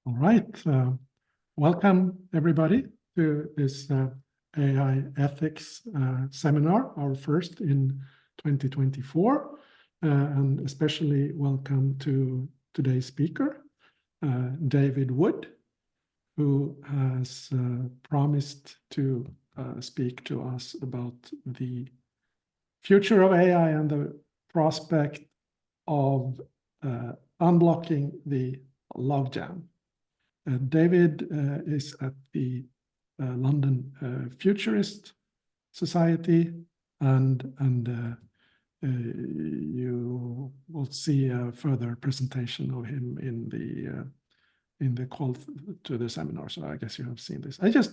All right. Welcome, everybody, to this AI ethics seminar, our first in 2024. And especially welcome to today's speaker, David Wood, who has promised to speak to us about the future of AI and the prospect of unblocking the logjam. David is at the London Futurist Society, and you will see a further presentation of him in the call to the seminar. So I guess you have seen this. I just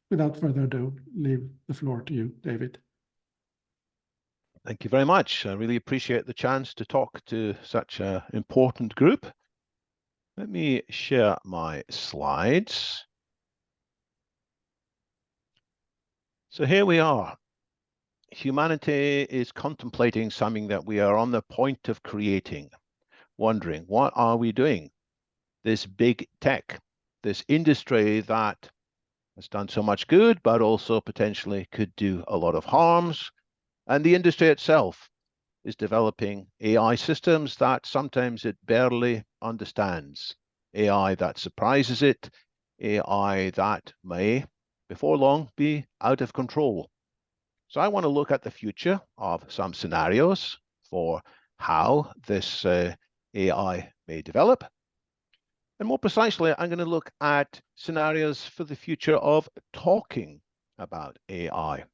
without further ado, leave the floor to you, David. Thank you very much. I really appreciate the chance to talk to such an important group. Let me share my slides. So here we are. Humanity is contemplating something that we are on the point of creating, wondering, what are we doing? This big tech, this industry that has done so much good, but also potentially could do a lot of harms. And the industry itself is developing AI systems that sometimes it barely understands. AI that surprises it, AI that may, before long, be out of control. So I want to look at the future of some scenarios for how this AI may develop. And more precisely, I'm going to look at scenarios for the future of talking about AI.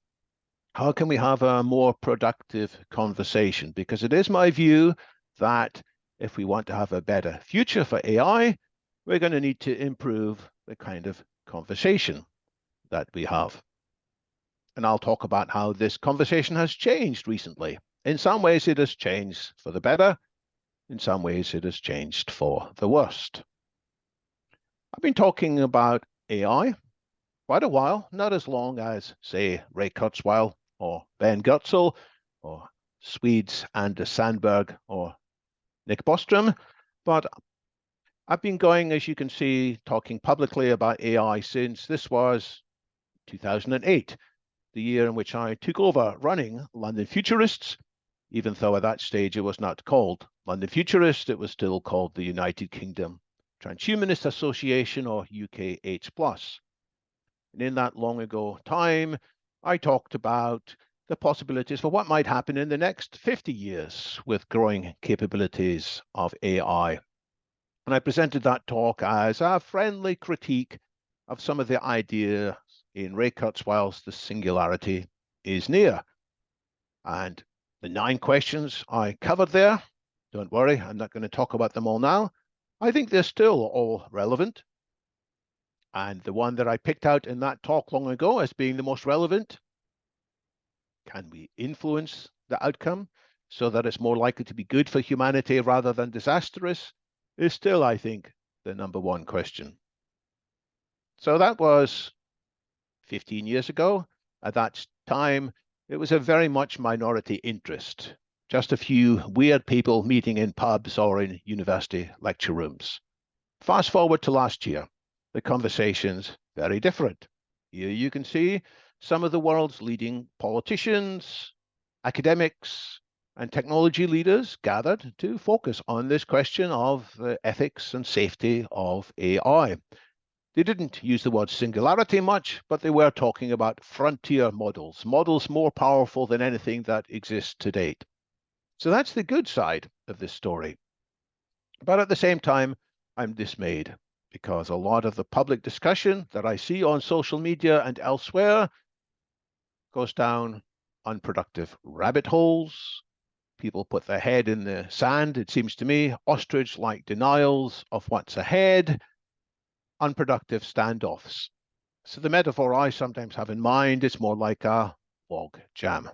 How can we have a more productive conversation? Because it is my view that if we want to have a better future for AI, we're going to need to improve the kind of conversation that we have. And I'll talk about how this conversation has changed recently. In some ways, it has changed for the better. In some ways, it has changed for the worst. I've been talking about AI quite a while, not as long as, say, Ray Kurzweil or Ben Goertzel, or Swedes Anders Sandberg or Nick Bostrom, but I've been going, as you can see, talking publicly about AI since this was 2008, the year in which I took over running London Futurists, even though at that stage it was not called London Futurist, it was still called the United Kingdom Transhumanist Association, or UKH+. And in that long ago time, I talked about the possibilities for what might happen in the next 50 years with growing capabilities of AI. And I presented that talk as a friendly critique of some of the ideas in Ray Kurzweil's The Singularity is Near. And the 9 questions I covered there, don't worry, I'm not going to talk about them all now. I think they're still all relevant. And the one that I picked out in that talk long ago as being the most relevant, can we influence the outcome so that it's more likely to be good for humanity rather than disastrous, is still, I think, the #1 question. So that was 15 years ago. At that time, it was a very much minority interest, just a few weird people meeting in pubs or in university lecture rooms. Fast forward to last year, the conversation's very different. Here you can see some of the world's leading politicians, academics, and technology leaders gathered to focus on this question of the ethics and safety of AI. They didn't use the word singularity much, but they were talking about frontier models, models more powerful than anything that exists to date. So that's the good side of this story. But at the same time, I'm dismayed because a lot of the public discussion that I see on social media and elsewhere goes down unproductive rabbit holes. People put their head in the sand, it seems to me, ostrich-like denials of what's ahead, unproductive standoffs. So the metaphor I sometimes have in mind is more like a log jam.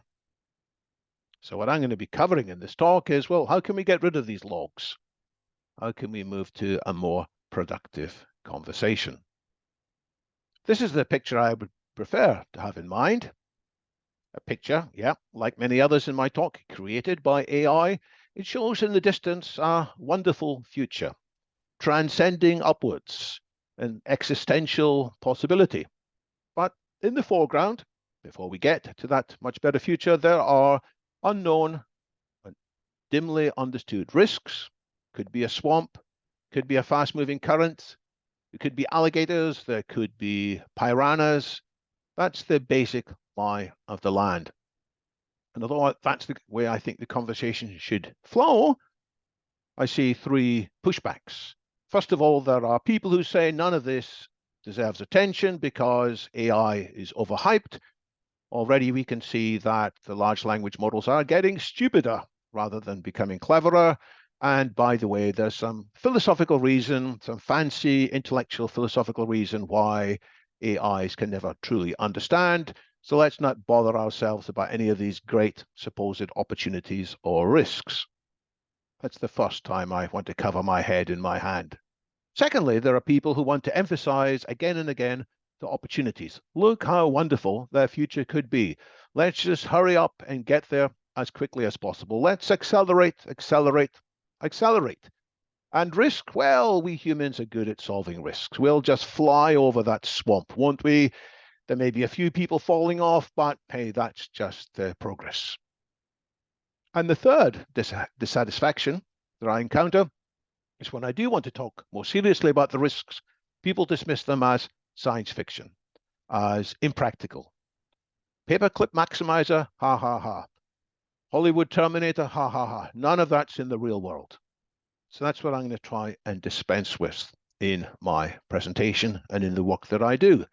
So what I'm going to be covering in this talk is, well, how can we get rid of these logs? How can we move to a more productive conversation? This is the picture I would prefer to have in mind. A picture, yeah, like many others in my talk, created by AI. It shows in the distance a wonderful future. transcending upwards, an existential possibility. But in the foreground, before we get to that much better future, there are unknown and dimly understood risks. Could be a swamp, could be a fast-moving current, it could be alligators, there could be piranhas. That's the basic lie of the land. And although that's the way I think the conversation should flow, I see three pushbacks. First of all, there are people who say none of this deserves attention because AI is overhyped. Already we can see that the large language models are getting stupider rather than becoming cleverer. And by the way, there's some philosophical reason, some fancy intellectual philosophical reason why AIs can never truly understand. So let's not bother ourselves about any of these great supposed opportunities or risks. That's the first time I want to cover my head in my hand. Secondly, there are people who want to emphasize again and again the opportunities. Look how wonderful their future could be. Let's just hurry up and get there as quickly as possible. Let's accelerate, accelerate, accelerate. And risk, well, we humans are good at solving risks. We'll just fly over that swamp, won't we? There may be a few people falling off, but hey, that's just progress. And the third dissatisfaction that I encounter is when I do want to talk more seriously about the risks, people dismiss them as science fiction, as impractical. Paperclip maximizer, ha ha ha. Hollywood Terminator, ha ha ha. None of that's in the real world. So that's what I'm going to try and dispense with in my presentation and in the work that I do.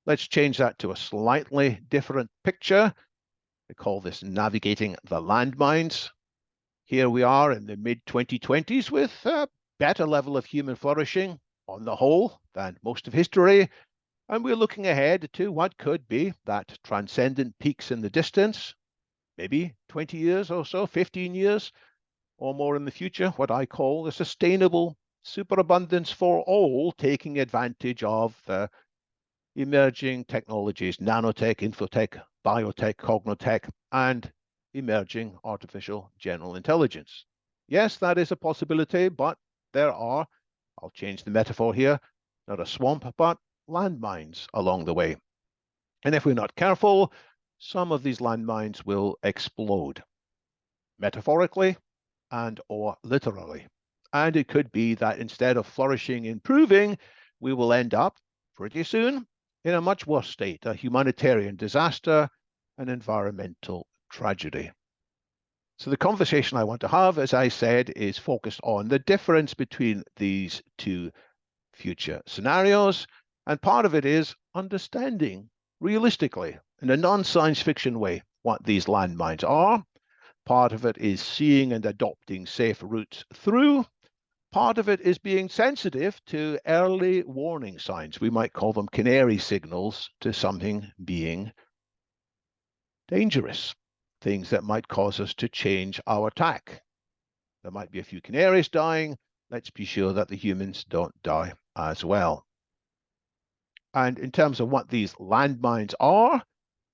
Let's change that to a slightly different picture. We call this navigating the landmines. Here we are in the mid-2020s with a better level of human flourishing on the whole than most of history. And we're looking ahead to what could be that transcendent peaks in the distance, maybe 20 years or so, 15 years or more in the future, what I call the sustainable superabundance for all, taking advantage of the emerging technologies, nanotech, infotech, biotech, cognotech, and emerging artificial general intelligence. Yes, that is a possibility, but there are, I'll change the metaphor here, not a swamp, but landmines along the way. And if we're not careful, some of these landmines will explode, metaphorically and or literally. And it could be that instead of flourishing, improving, we will end up pretty soon in a much worse state, a humanitarian disaster, an environmental tragedy. So the conversation I want to have, as I said, is focused on the difference between these two future scenarios. And part of it is understanding realistically, in a non-science fiction way, what these landmines are. Part of it is seeing and adopting safe routes through. Part of it is being sensitive to early warning signs. We might call them canary signals to something being dangerous, things that might cause us to change our tack. There might be a few canaries dying. Let's be sure that the humans don't die as well. And in terms of what these landmines are,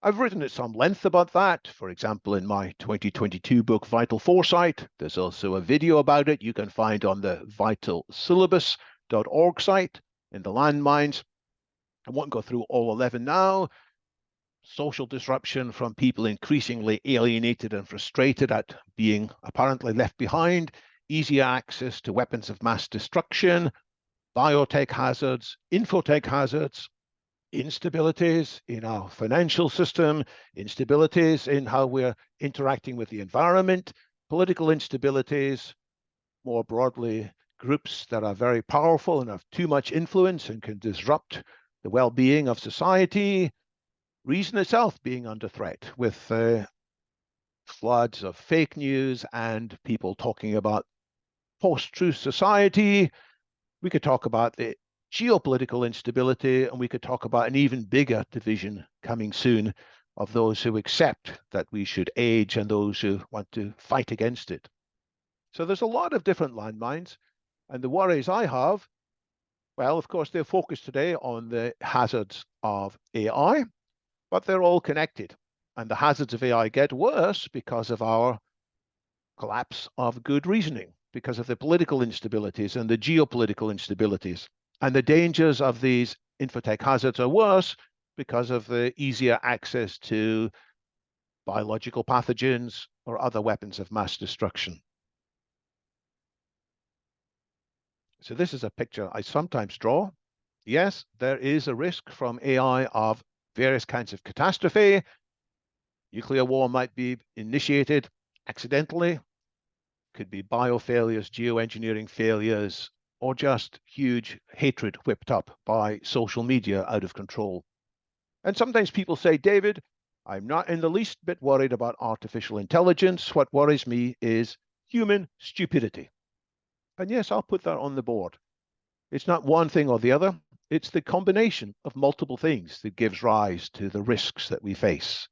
I've written at some length about that. For example, in my 2022 book, Vital Foresight, there's also a video about it you can find on the vitalsyllabus.org site in the landmines. I won't go through all 11 now. Social disruption from people increasingly alienated and frustrated at being apparently left behind, easier access to weapons of mass destruction, biotech hazards, infotech hazards, instabilities in our financial system, instabilities in how we're interacting with the environment, political instabilities, more broadly, groups that are very powerful and have too much influence and can disrupt the well-being of society, reason itself being under threat with floods of fake news and people talking about post-truth society. We could talk about the geopolitical instability, and we could talk about an even bigger division coming soon of those who accept that we should age and those who want to fight against it. So there's a lot of different landmines, and the worries I have, well, of course, they're focused today on the hazards of AI, but they're all connected. And the hazards of AI get worse because of our collapse of good reasoning. because of the political instabilities and the geopolitical instabilities. And the dangers of these infotech hazards are worse because of the easier access to biological pathogens or other weapons of mass destruction. So this is a picture I sometimes draw. Yes, there is a risk from AI of various kinds of catastrophe. Nuclear war might be initiated accidentally, could be bio failures, geoengineering failures, or just huge hatred whipped up by social media out of control. And sometimes people say, David, I'm not in the least bit worried about artificial intelligence. What worries me is human stupidity. And yes, I'll put that on the board. It's not one thing or the other. It's the combination of multiple things that gives rise to the risks that we face.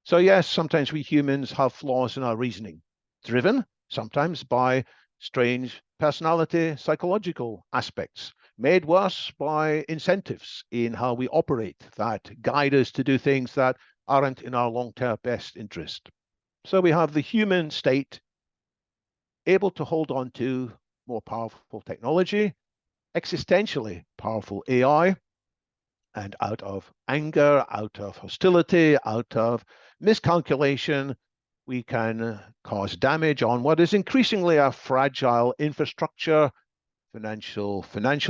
So yes, sometimes we humans have flaws in our reasoning, driven sometimes by strange personality, psychological aspects, made worse by incentives in how we operate that guide us to do things that aren't in our long-term best interest. So we have the human state able to hold on to more powerful technology, existentially powerful AI, and out of anger, out of hostility, out of miscalculation, we can cause damage on what is increasingly a fragile infrastructure, financial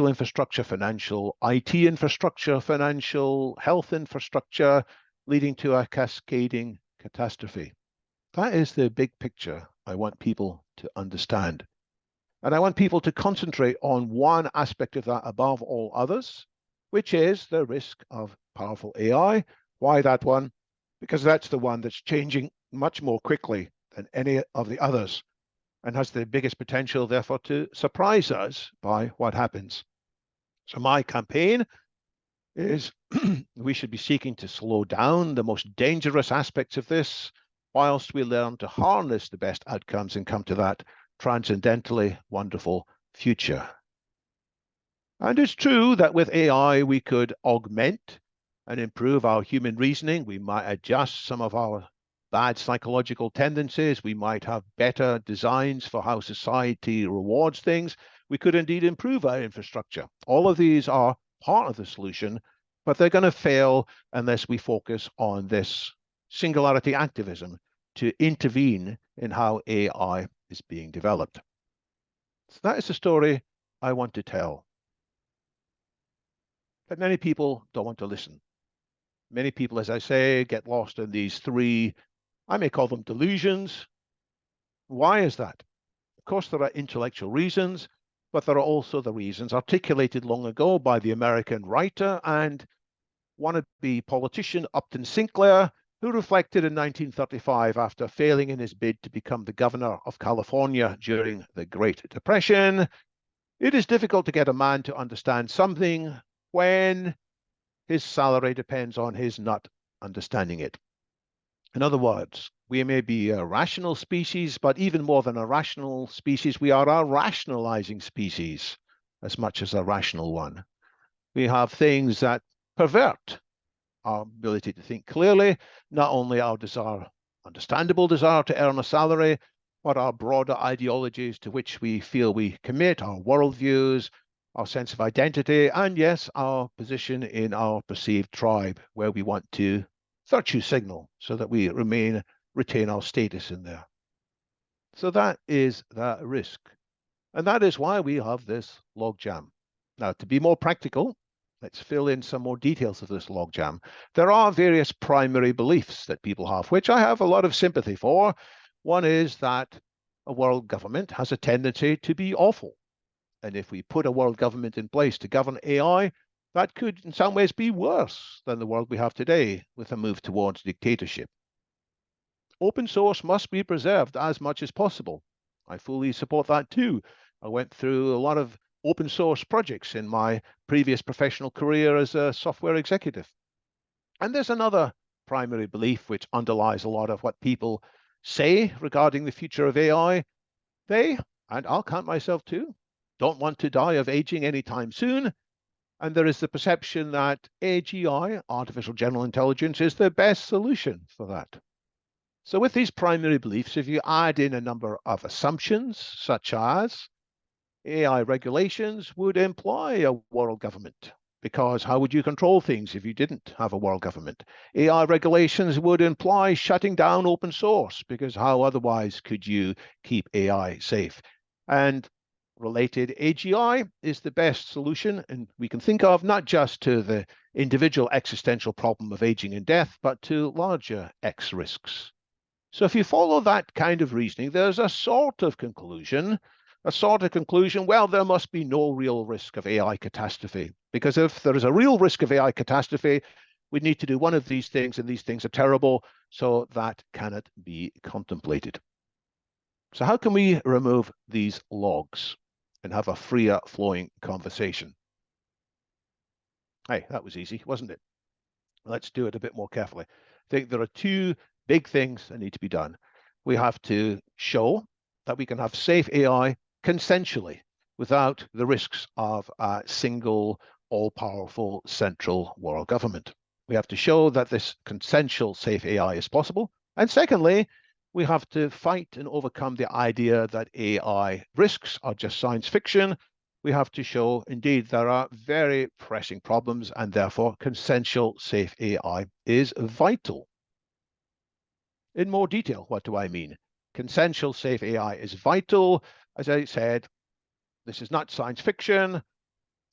infrastructure, financial IT infrastructure, financial health infrastructure, leading to a cascading catastrophe. That is the big picture I want people to understand. And I want people to concentrate on one aspect of that above all others, which is the risk of powerful AI. Why that one? Because that's the one that's changing much more quickly than any of the others and has the biggest potential, therefore, to surprise us by what happens. So my campaign is we should be seeking to slow down the most dangerous aspects of this whilst we learn to harness the best outcomes and come to that transcendently wonderful future. And it's true that with AI, we could augment and improve our human reasoning. We might adjust some of our bad psychological tendencies. We might have better designs for how society rewards things. We could indeed improve our infrastructure. All of these are part of the solution, but they're going to fail unless we focus on this singularity activism to intervene in how AI is being developed. So that is the story I want to tell. But many people don't want to listen. Many people, as I say, get lost in these three, I may call them delusions. Why is that? Of course, there are intellectual reasons, but there are also the reasons articulated long ago by the American writer and wannabe politician Upton Sinclair, who reflected in 1935 after failing in his bid to become the governor of California during the Great Depression. It is difficult to get a man to understand something when his salary depends on his not understanding it. In other words, we may be a rational species, but even more than a rational species, we are a rationalizing species as much as a rational one. We have things that pervert our ability to think clearly, not only our desire, understandable desire to earn a salary, but our broader ideologies to which we feel we commit, our worldviews, our sense of identity, and yes, our position in our perceived tribe, where we want to virtue signal so that we retain our status in there. So that is that risk. And that is why we have this logjam. Now, to be more practical, let's fill in some more details of this logjam. There are various primary beliefs that people have, which I have a lot of sympathy for. One is that a world government has a tendency to be awful. And if we put a world government in place to govern AI, that could in some ways be worse than the world we have today with a move towards dictatorship. Open source must be preserved as much as possible. I fully support that too. I went through a lot of open source projects in my previous professional career as a software executive. And there's another primary belief which underlies a lot of what people say regarding the future of AI. They, and I'll count myself too, don't want to die of aging anytime soon. And there is the perception that AGI, artificial general intelligence, is the best solution for that. So with these primary beliefs, if you add in a number of assumptions, such as AI regulations would imply a world government, because how would you control things if you didn't have a world government? AI regulations would imply shutting down open source, because how otherwise could you keep AI safe? And related AGI is the best solution, and we can think of, not just to the individual existential problem of aging and death, but to larger X risks. So if you follow that kind of reasoning, there's a sort of conclusion, well, there must be no real risk of AI catastrophe, because if there is a real risk of AI catastrophe, we need to do one of these things, and these things are terrible, so that cannot be contemplated. So how can we remove these logs and have a freer flowing conversation? Hey, that was easy, wasn't it? Let's do it a bit more carefully. I think there are two big things that need to be done. We have to show that we can have safe AI consensually without the risks of a single all-powerful central world government. We have to show that this consensual safe AI is possible. And secondly, we have to fight and overcome the idea that AI risks are just science fiction. We have to show, indeed, there are very pressing problems, and therefore consensual safe AI is vital. In more detail, what do I mean? Consensual safe AI is vital. As I said, this is not science fiction.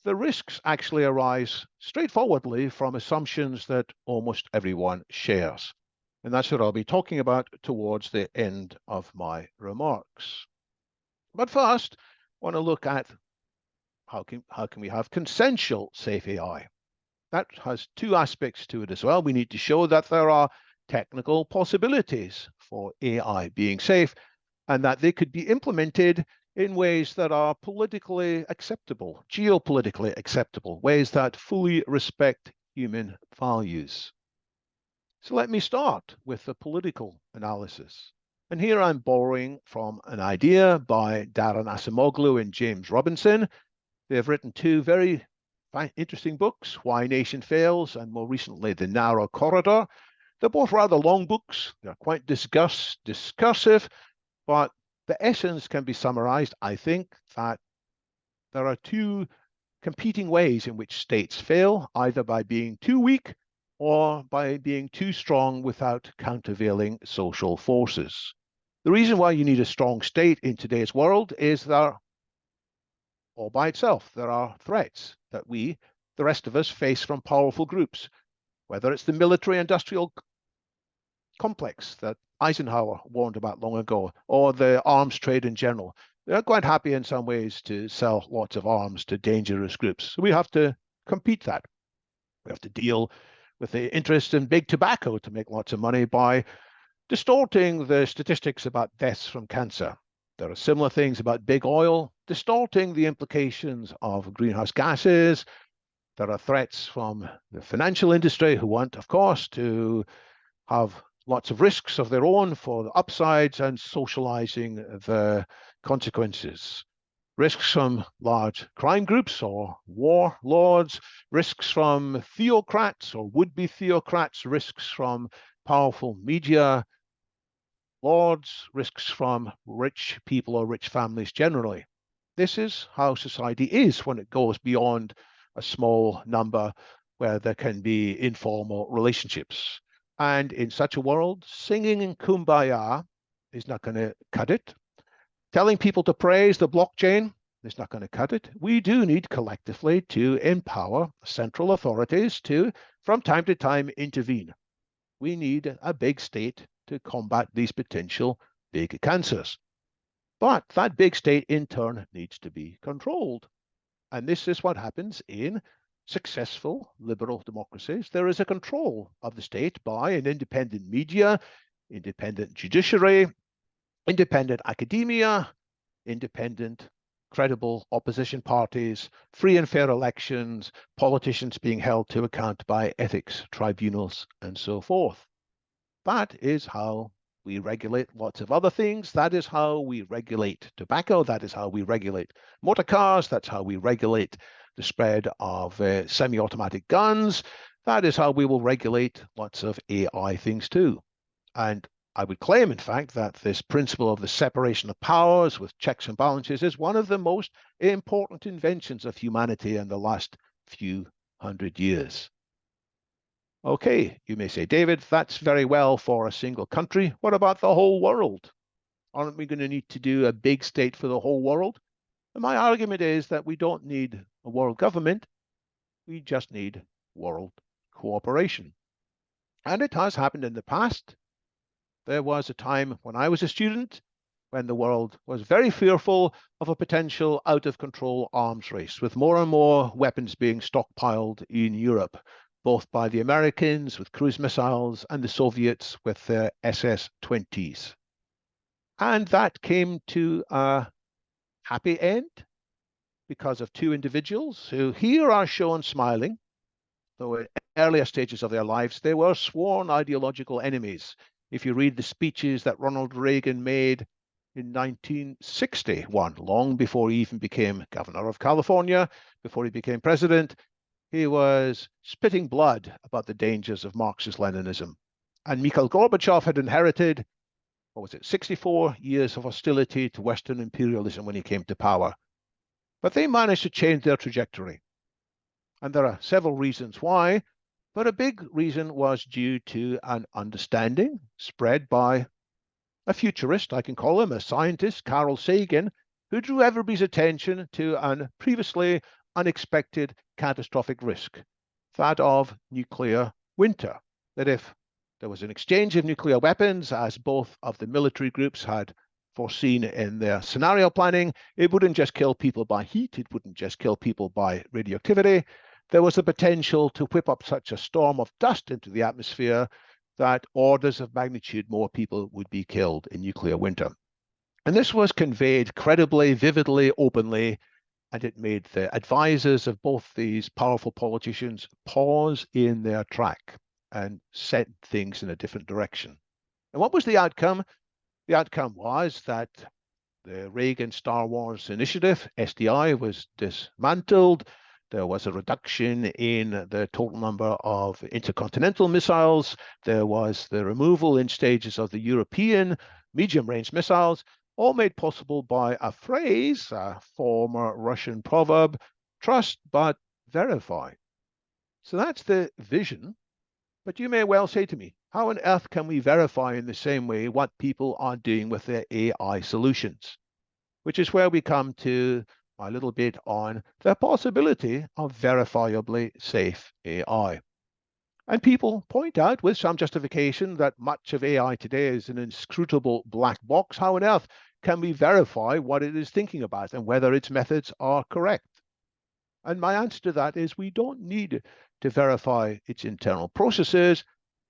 The risks actually arise straightforwardly from assumptions that almost everyone shares. And that's what I'll be talking about towards the end of my remarks. But first, I want to look at how can we have consensual safe AI? That has two aspects to it as well. We need to show that there are technical possibilities for AI being safe, and that they could be implemented in ways that are politically acceptable, geopolitically acceptable, ways that fully respect human values. So let me start with the political analysis. And here I'm borrowing from an idea by Darren Acemoglu and James Robinson. They have written two very interesting books, Why Nation Fails, and more recently, The Narrow Corridor. They're both rather long books. They're quite discursive, but the essence can be summarized, I think, that there are two competing ways in which states fail, either by being too weak or by being too strong without countervailing social forces. The reason why you need a strong state in today's world is that all by itself, there are threats that we, the rest of us, face from powerful groups, whether it's the military-industrial complex that Eisenhower warned about long ago, or the arms trade in general. They're quite happy in some ways to sell lots of arms to dangerous groups. So we have to compete that. We have to deal with the interest in big tobacco to make lots of money by distorting the statistics about deaths from cancer. There are similar things about big oil, distorting the implications of greenhouse gases. There are threats from the financial industry who want, of course, to have lots of risks of their own for the upsides and socializing the consequences. Risks from large crime groups or warlords, risks from theocrats or would-be theocrats, risks from powerful media lords, risks from rich people or rich families generally. This is how society is when it goes beyond a small number where there can be informal relationships. And in such a world, singing in Kumbaya is not going to cut it. Telling people to praise the blockchain is not going to cut it. We do need collectively to empower central authorities to, from time to time, intervene. We need a big state to combat these potential big cancers. But that big state, in turn, needs to be controlled. And this is what happens in successful liberal democracies. There is a control of the state by an independent media, independent judiciary, independent academia, independent, credible opposition parties, free and fair elections, politicians being held to account by ethics tribunals, and so forth. That is how we regulate lots of other things. That is how we regulate tobacco. That is how we regulate motor cars. That's how we regulate the spread of semi-automatic guns. That is how we will regulate lots of AI things too. And I would claim, in fact, that this principle of the separation of powers with checks and balances is one of the most important inventions of humanity in the last few hundred years. Okay, you may say, David, that's very well for a single country. What about the whole world? Aren't we going to need to do a big state for the whole world? And my argument is that we don't need a world government. We just need world cooperation. And it has happened in the past. There was a time when I was a student when the world was very fearful of a potential out-of-control arms race, with more and more weapons being stockpiled in Europe, both by the Americans with cruise missiles and the Soviets with their SS-20s. And that came to a happy end because of two individuals who here are shown smiling, though in earlier stages of their lives, they were sworn ideological enemies. If you read the speeches that Ronald Reagan made in 1961, long before he even became governor of California, before he became president, he was spitting blood about the dangers of Marxist-Leninism. And Mikhail Gorbachev had inherited, what was it, 64 years of hostility to Western imperialism when he came to power. But they managed to change their trajectory. And there are several reasons why, but a big reason was due to an understanding spread by a futurist, I can call him, a scientist, Carl Sagan, who drew everybody's attention to a previously unexpected catastrophic risk, that of nuclear winter. That if there was an exchange of nuclear weapons, as both of the military groups had foreseen in their scenario planning, it wouldn't just kill people by heat, it wouldn't just kill people by radioactivity. There was the potential to whip up such a storm of dust into the atmosphere that orders of magnitude more people would be killed in nuclear winter. And this was conveyed credibly, vividly, openly, and it made the advisors of both these powerful politicians pause in their track and set things in a different direction. And what was the outcome? The outcome was that the Reagan Star Wars initiative, SDI, was dismantled. There was a reduction in the total number of intercontinental missiles. There was the removal in stages of the European medium-range missiles, all made possible by a phrase, a former Russian proverb, trust but verify. So that's the vision. But you may well say to me, how on earth can we verify in the same way what people are doing with their AI solutions? Which is where we come to a little bit on the possibility of verifiably safe AI. And people point out with some justification that much of AI today is an inscrutable black box. How on earth can we verify what it is thinking about and whether its methods are correct? And my answer to that is we don't need to verify its internal processes.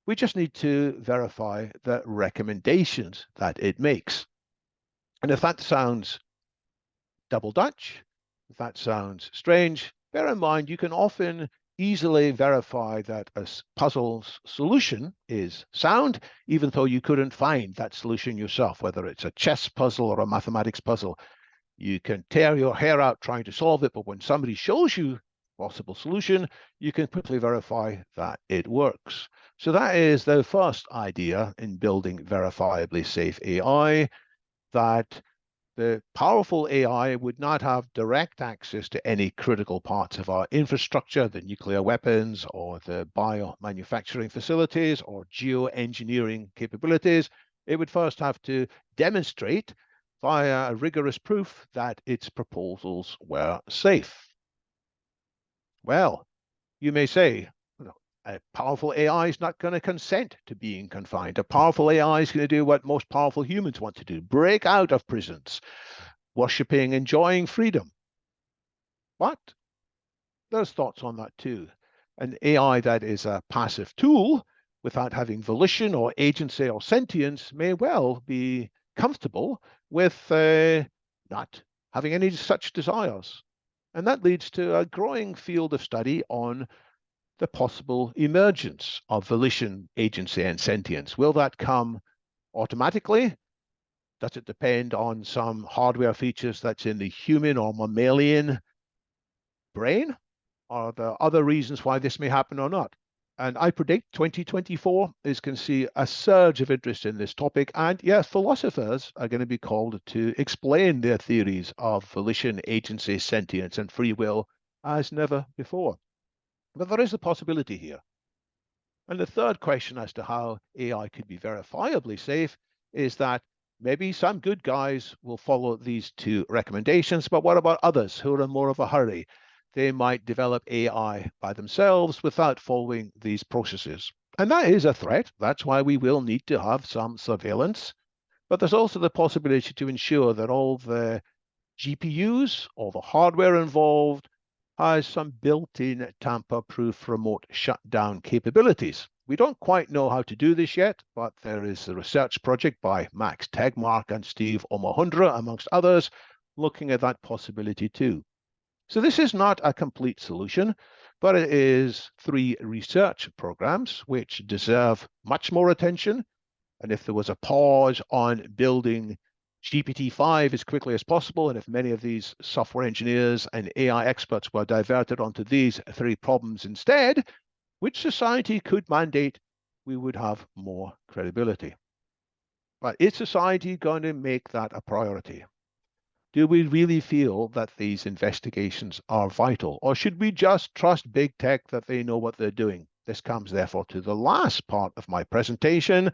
We just need to verify the recommendations that it makes. And if that sounds double Dutch, if that sounds strange, bear in mind you can often easily verify that a puzzle's solution is sound, even though you couldn't find that solution yourself, whether it's a chess puzzle or a mathematics puzzle. You can tear your hair out trying to solve it, but when somebody shows you a possible solution, you can quickly verify that it works. So that is the first idea in building verifiably safe AI, that the powerful AI would not have direct access to any critical parts of our infrastructure, the nuclear weapons or the biomanufacturing facilities or geoengineering capabilities. It would first have to demonstrate via rigorous proof that its proposals were safe. Well, you may say, a powerful AI is not going to consent to being confined. A powerful AI is going to do what most powerful humans want to do, break out of prisons, worshipping, enjoying freedom. But there's thoughts on that too. An AI that is a passive tool without having volition or agency or sentience may well be comfortable with not having any such desires. And that leads to a growing field of study on the possible emergence of volition, agency, and sentience. Will that come automatically? Does it depend on some hardware features that's in the human or mammalian brain? Are there other reasons why this may happen or not? And I predict 2024 is going to see a surge of interest in this topic. And yes, philosophers are going to be called to explain their theories of volition, agency, sentience, and free will as never before. But there is a possibility here. And the third question as to how AI could be verifiably safe is that maybe some good guys will follow these two recommendations, but what about others who are in more of a hurry? They might develop AI by themselves without following these processes. And that is a threat. That's why we will need to have some surveillance. But there's also the possibility to ensure that all the GPUs, all the hardware involved, has some built-in tamper-proof remote shutdown capabilities. We don't quite know how to do this yet, but there is a research project by Max Tegmark and Steve Omohundra, amongst others, looking at that possibility too. So this is not a complete solution, but it is 3 research programs which deserve much more attention. And if there was a pause on building GPT-5 as quickly as possible, and if many of these software engineers and AI experts were diverted onto these 3 problems instead, which society could mandate, we would have more credibility. But is society going to make that a priority? Do we really feel that these investigations are vital, or should we just trust big tech that they know what they're doing? This comes therefore to the last part of my presentation,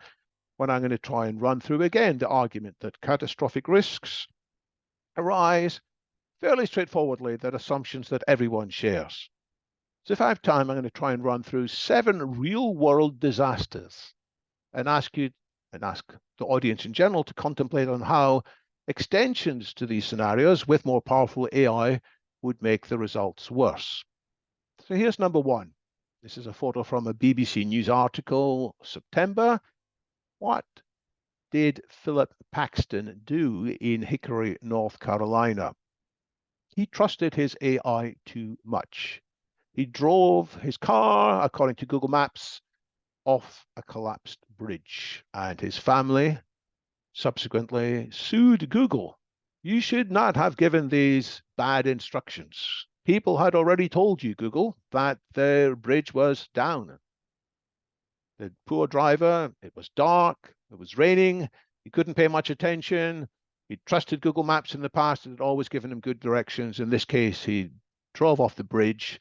when I'm going to try and run through again the argument that catastrophic risks arise fairly straightforwardly, that assumptions that everyone shares. So if I have time, I'm going to try and run through 7 real-world disasters and ask you and ask the audience in general to contemplate on how extensions to these scenarios with more powerful AI would make the results worse. So here's number 1. This is a photo from a BBC News article, September. What did Philip Paxton do in Hickory, North Carolina? He trusted his AI too much. He drove his car, according to Google Maps, off a collapsed bridge, and his family subsequently sued Google. You should not have given these bad instructions. People had already told you, Google, that the bridge was down. The poor driver, it was dark, it was raining, he couldn't pay much attention. He trusted Google Maps in the past and had always given him good directions. In this case, he drove off the bridge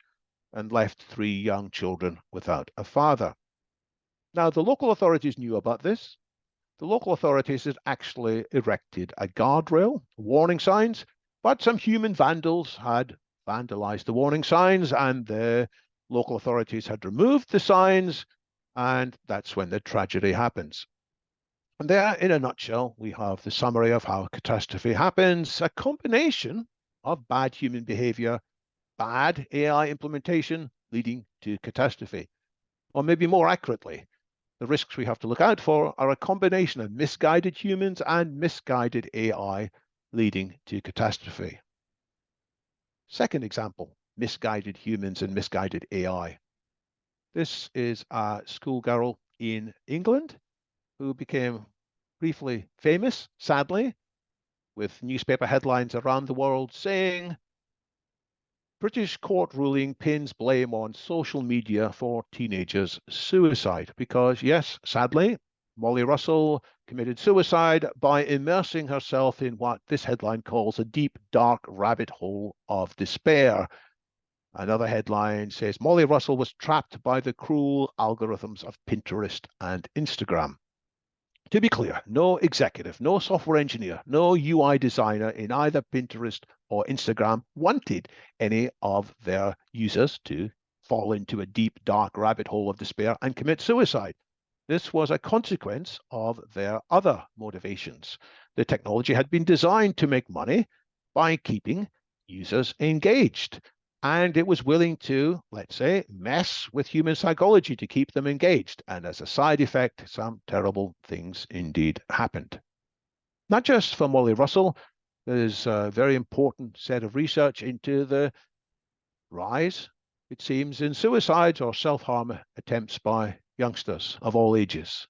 and left 3 young children without a father. Now, the local authorities knew about this. The local authorities had actually erected a guardrail, warning signs, but some human vandals had vandalized the warning signs, and the local authorities had removed the signs, and that's when the tragedy happens. And there, in a nutshell, we have the summary of how a catastrophe happens, a combination of bad human behavior, bad AI implementation leading to catastrophe. Or maybe more accurately, the risks we have to look out for are a combination of misguided humans and misguided AI leading to catastrophe. Second example, misguided humans and misguided AI. This is a schoolgirl in England who became briefly famous, sadly, with newspaper headlines around the world saying, British court ruling pins blame on social media for teenagers' suicide. Because, yes, sadly, Molly Russell committed suicide by immersing herself in what this headline calls a deep, dark rabbit hole of despair. Another headline says, Molly Russell was trapped by the cruel algorithms of Pinterest and Instagram. To be clear, no executive, no software engineer, no UI designer in either Pinterest or Instagram wanted any of their users to fall into a deep, dark rabbit hole of despair and commit suicide. This was a consequence of their other motivations. The technology had been designed to make money by keeping users engaged. And it was willing to, let's say, mess with human psychology to keep them engaged. And as a side effect, some terrible things indeed happened. Not just for Molly Russell, there's a very important set of research into the rise, it seems, in suicides or self-harm attempts by youngsters of all ages.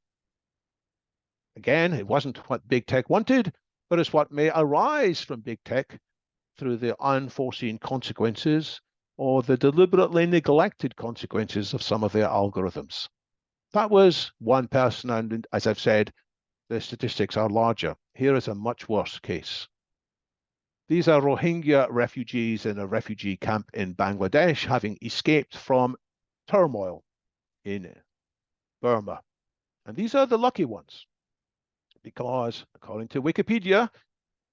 Again, it wasn't what big tech wanted, but it's what may arise from big tech through the unforeseen consequences or the deliberately neglected consequences of some of their algorithms. That was one person, and as I've said, the statistics are larger. Here is a much worse case. These are Rohingya refugees in a refugee camp in Bangladesh, having escaped from turmoil in Burma. And these are the lucky ones, because according to Wikipedia,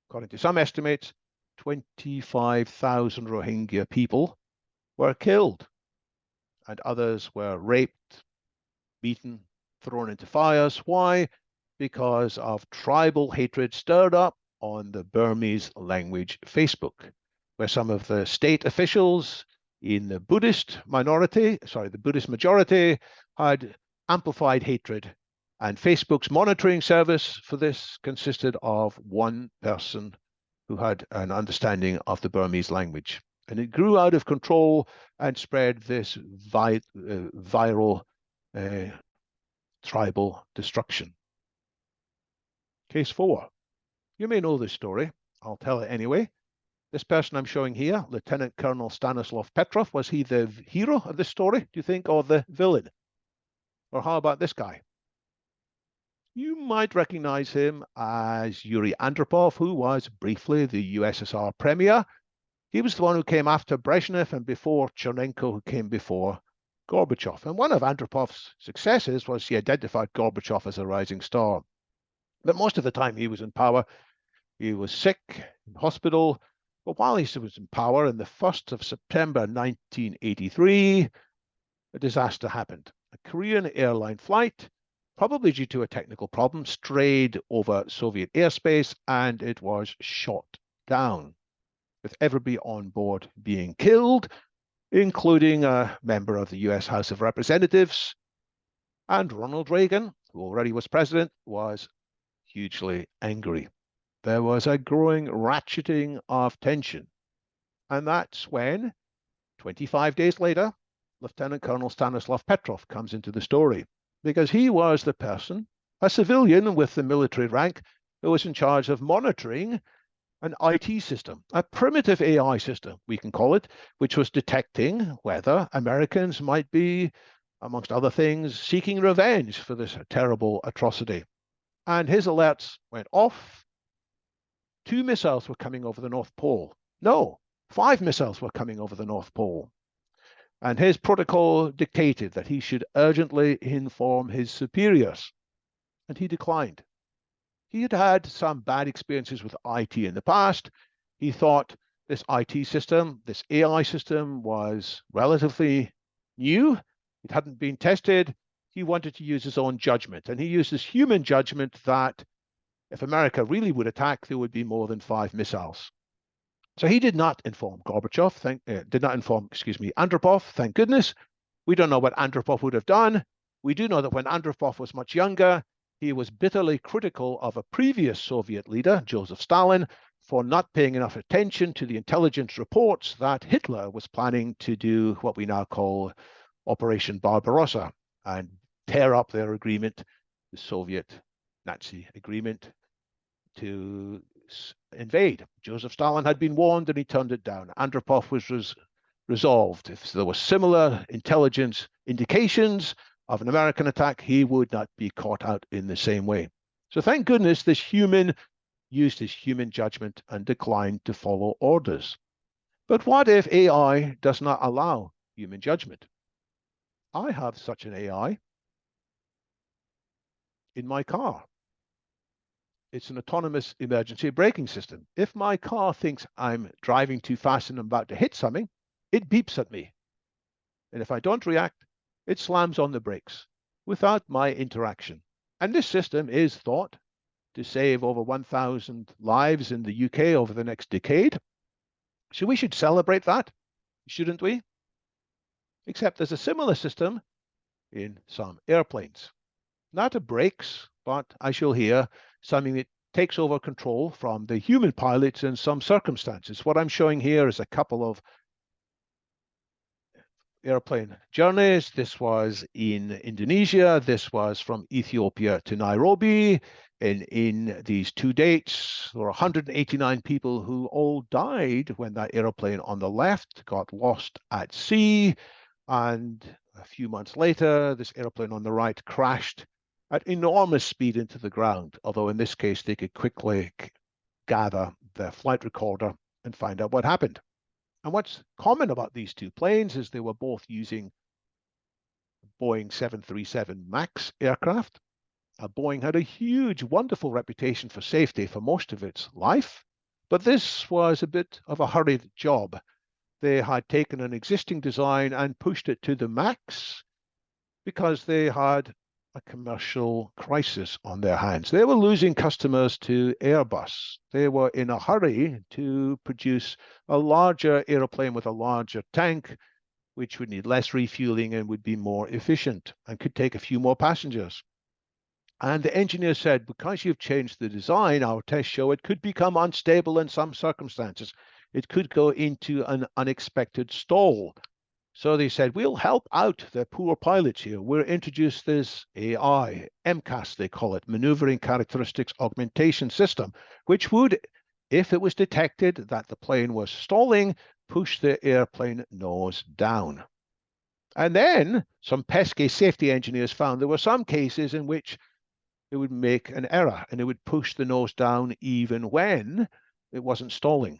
according to some estimates, 25,000 Rohingya people were killed, and others were raped, beaten, thrown into fires. Why? Because of tribal hatred stirred up on the Burmese language Facebook, where some of the state officials in the Buddhist majority had amplified hatred. And Facebook's monitoring service for this consisted of one person who had an understanding of the Burmese language. And it grew out of control and spread this viral tribal destruction. Case 4. You may know this story. I'll tell it anyway. This person I'm showing here, Lieutenant Colonel Stanislav Petrov, was he the hero of this story, do you think, or the villain? Or how about this guy? You might recognize him as Yuri Andropov, who was briefly the USSR premier. He was the one who came after Brezhnev and before Chernenko, who came before Gorbachev. And one of Andropov's successes was he identified Gorbachev as a rising star. But most of the time he was in power, he was sick in hospital. But while he was in power, on the 1st of September 1983, a disaster happened. A Korean airline flight, probably due to a technical problem, strayed over Soviet airspace and it was shot down, with everybody on board being killed, including a member of the US House of Representatives. And Ronald Reagan, who already was president, was hugely angry. There was a growing ratcheting of tension. And that's when, 25 days later, Lieutenant Colonel Stanislav Petrov comes into the story, because he was the person, a civilian with the military rank, who was in charge of monitoring an IT system, a primitive AI system, we can call it, which was detecting whether Americans might be, amongst other things, seeking revenge for this terrible atrocity. And his alerts went off. 2 missiles were coming over the North Pole. No, 5 missiles were coming over the North Pole. And his protocol dictated that he should urgently inform his superiors. And he declined. He had had some bad experiences with IT in the past. He thought this IT system, this AI system, was relatively new. It hadn't been tested. He wanted to use his own judgment. And he used his human judgment that if America really would attack, there would be more than 5 missiles. So he did not inform Andropov, thank goodness. We don't know what Andropov would have done. We do know that when Andropov was much younger, he was bitterly critical of a previous Soviet leader, Joseph Stalin, for not paying enough attention to the intelligence reports that Hitler was planning to do what we now call Operation Barbarossa and tear up their agreement, the Soviet-Nazi agreement to invade. Joseph Stalin had been warned and he turned it down. Andropov was resolved. If there were similar intelligence indications of an American attack, he would not be caught out in the same way. So thank goodness this human used his human judgment and declined to follow orders. But what if AI does not allow human judgment? I have such an AI in my car. It's an autonomous emergency braking system. If my car thinks I'm driving too fast and I'm about to hit something, it beeps at me. And if I don't react, it slams on the brakes without my interaction. And this system is thought to save over 1,000 lives in the UK over the next decade. So we should celebrate that, shouldn't we? Except there's a similar system in some airplanes. Not a brakes, but as you'll hear, something that takes over control from the human pilots in some circumstances. What I'm showing here is a couple of airplane journeys. This was in Indonesia. This was from Ethiopia to Nairobi. And in these 2 dates, there were 189 people who all died when that airplane on the left got lost at sea. And a few months later, this airplane on the right crashed at enormous speed into the ground. Although in this case, they could quickly gather the flight recorder and find out what happened. And what's common about these two planes is they were both using Boeing 737 MAX aircraft. Boeing had a huge, wonderful reputation for safety for most of its life, but this was a bit of a hurried job. They had taken an existing design and pushed it to the max because they had a commercial crisis on their hands. They were losing customers to Airbus. They were in a hurry to produce a larger airplane with a larger tank, which would need less refueling and would be more efficient and could take a few more passengers. And the engineer said, because you've changed the design, our tests show it could become unstable in some circumstances. It could go into an unexpected stall. So they said, we'll help out the poor pilots here. We'll introduce this AI, MCAS they call it, Maneuvering Characteristics Augmentation System, which would, if it was detected that the plane was stalling, push the airplane nose down. And then some pesky safety engineers found there were some cases in which it would make an error and it would push the nose down even when it wasn't stalling.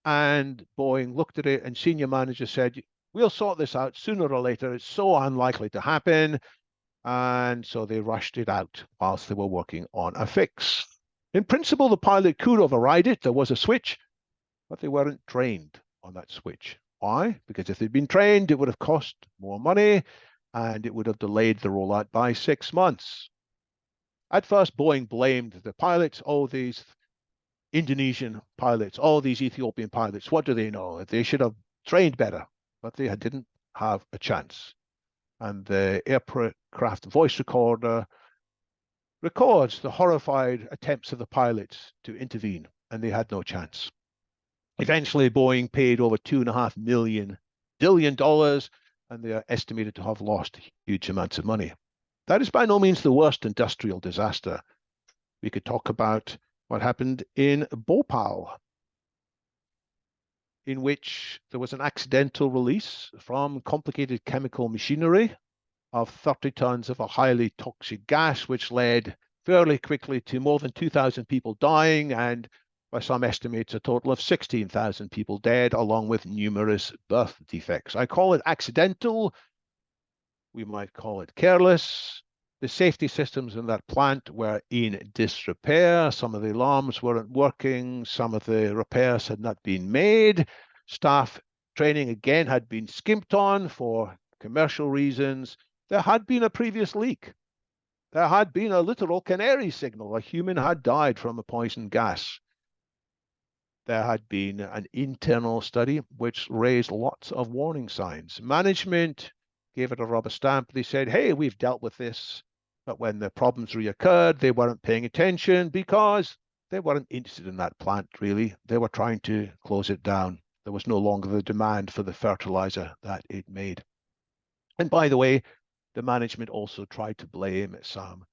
And Boeing looked at it and senior manager said, we'll sort this out sooner or later. It's so unlikely to happen. And so they rushed it out whilst they were working on a fix. In principle, the pilot could override it. There was a switch, but they weren't trained on that switch. Why? Because if they'd been trained, it would have cost more money and it would have delayed the rollout by 6 months. At first, Boeing blamed the pilots. Oh, these Indonesian pilots, all these Ethiopian pilots, what do they know? They should have trained better, but they didn't have a chance. And the aircraft voice recorder records the horrified attempts of the pilots to intervene, and they had no chance. Eventually, Boeing paid over $2.5 billion, and they are estimated to have lost huge amounts of money. That is by no means the worst industrial disaster. We could talk about what happened in Bhopal, in which there was an accidental release from complicated chemical machinery of 30 tons of a highly toxic gas, which led fairly quickly to more than 2,000 people dying, and by some estimates, a total of 16,000 people dead, along with numerous birth defects. I call it accidental. We might call it careless. The safety systems in that plant were in disrepair. Some of the alarms weren't working. Some of the repairs had not been made. Staff training, again, had been skimped on for commercial reasons. There had been a previous leak. There had been a literal canary signal. A human had died from a poison gas. There had been an internal study which raised lots of warning signs. Management gave it a rubber stamp. They said, hey, we've dealt with this. But when the problems reoccurred, they weren't paying attention because they weren't interested in that plant, really. They were trying to close it down. There was no longer the demand for the fertilizer that it made. And by the way, the management also tried to blame some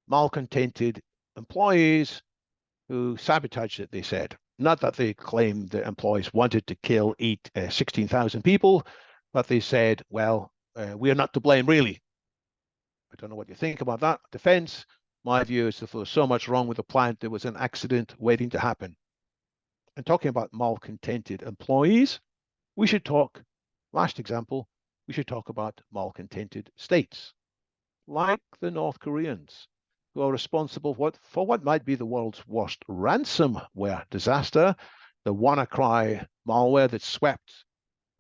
malcontented employees who sabotaged it, they said. Not that they claimed the employees wanted to kill 16,000 people, but they said, well, we are not to blame, really. I don't know what you think about that defense. My view is if there was so much wrong with the plant, there was an accident waiting to happen. And talking about malcontented employees, we should talk, last example, we should talk about malcontented states, like the North Koreans, who are responsible for what might be the world's worst ransomware disaster, the WannaCry malware that swept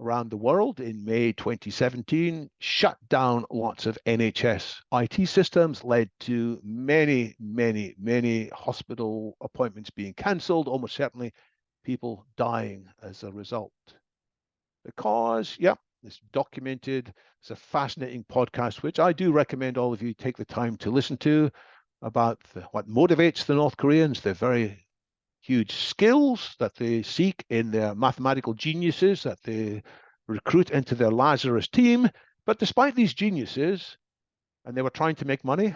around the world in May 2017, shut down lots of NHS IT systems, led to many, many, many hospital appointments being cancelled, almost certainly people dying as a result. Because, yeah, it's documented. It's a fascinating podcast, which I do recommend all of you take the time to listen to, about what motivates the North Koreans, their very huge skills that they seek in their mathematical geniuses that they recruit into their Lazarus team. But despite these geniuses, and they were trying to make money,